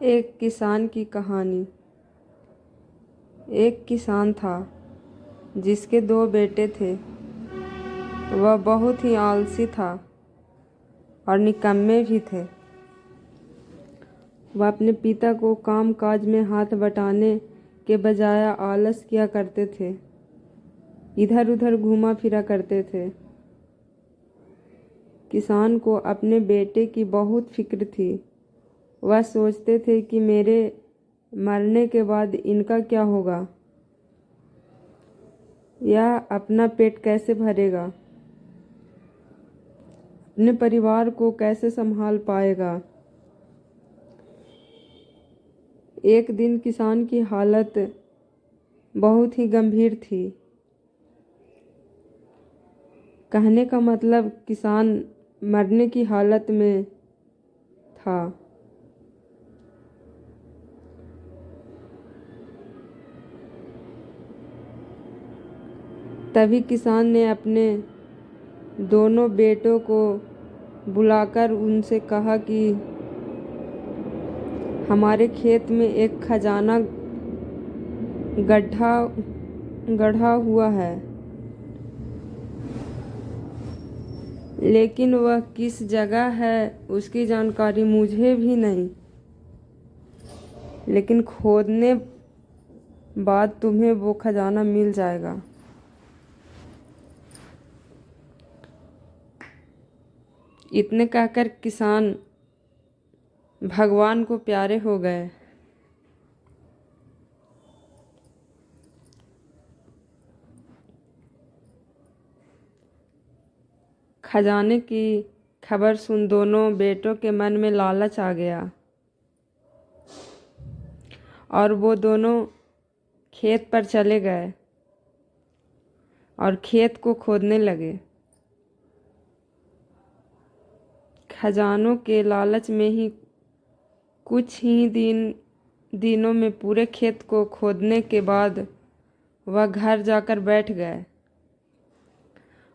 एक किसान की कहानी। एक किसान था जिसके 2 बेटे थे। वह बहुत ही आलसी था और निकम्मे भी थे। वह अपने पिता को काम काज में हाथ बटाने के बजाय आलस किया करते थे, इधर उधर घूमा फिरा करते थे। किसान को अपने बेटे की बहुत फिक्र थी। वह सोचते थे कि मेरे मरने के बाद इनका क्या होगा, यह अपना पेट कैसे भरेगा, अपने परिवार को कैसे संभाल पाएगा। एक दिन किसान की हालत बहुत ही गंभीर थी। कहने का मतलब किसान मरने की हालत में था। तभी किसान ने अपने दोनों बेटों को बुलाकर उनसे कहा कि हमारे खेत में एक खजाना गढ़ा हुआ है, लेकिन वह किस जगह है उसकी जानकारी मुझे भी नहीं, लेकिन खोदने बाद तुम्हें वो खजाना मिल जाएगा। इतने कहकर किसान भगवान को प्यारे हो गए। खजाने की खबर सुन दोनों बेटों के मन में लालच आ गया और वो दोनों खेत पर चले गए और खेत को खोदने लगे। खजानों के लालच में ही कुछ ही दिनों में पूरे खेत को खोदने के बाद वह घर जाकर बैठ गए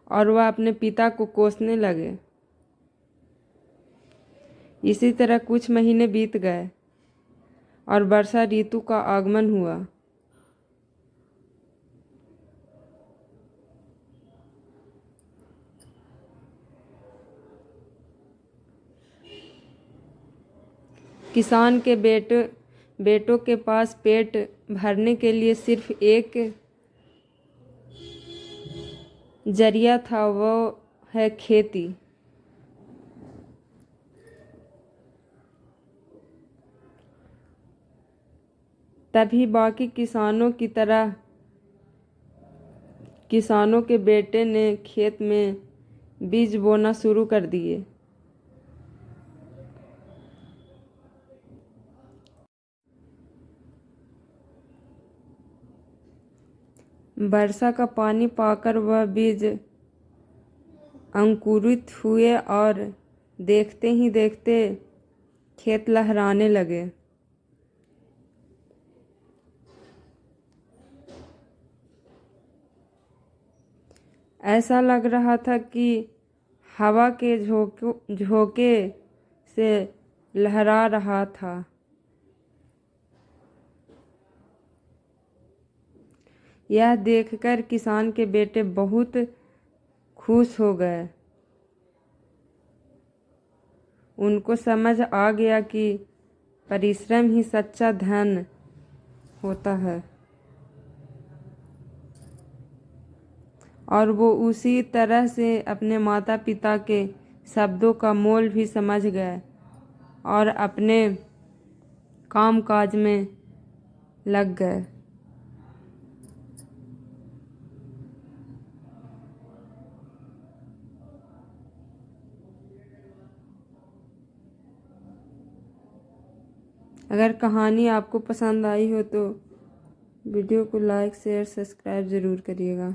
और वह अपने पिता को कोसने लगे। इसी तरह कुछ महीने बीत गए और वर्षा ऋतु का आगमन हुआ। किसान के बेटों के पास पेट भरने के लिए सिर्फ एक जरिया था, वो है खेती। तभी बाकी किसानों की तरह किसानों के बेटे ने खेत में बीज बोना शुरू कर दिए। वर्षा का पानी पाकर वह बीज अंकुरित हुए और देखते ही देखते खेत लहराने लगे। ऐसा लग रहा था कि हवा के झोंके से लहरा रहा था। यह देखकर किसान के बेटे बहुत खुश हो गए। उनको समझ आ गया कि परिश्रम ही सच्चा धन होता है, और वो उसी तरह से अपने माता पिता के शब्दों का मोल भी समझ गए और अपने काम काज में लग गए। अगर कहानी आपको पसंद आई हो तो वीडियो को लाइक शेयर सब्सक्राइब ज़रूर करिएगा।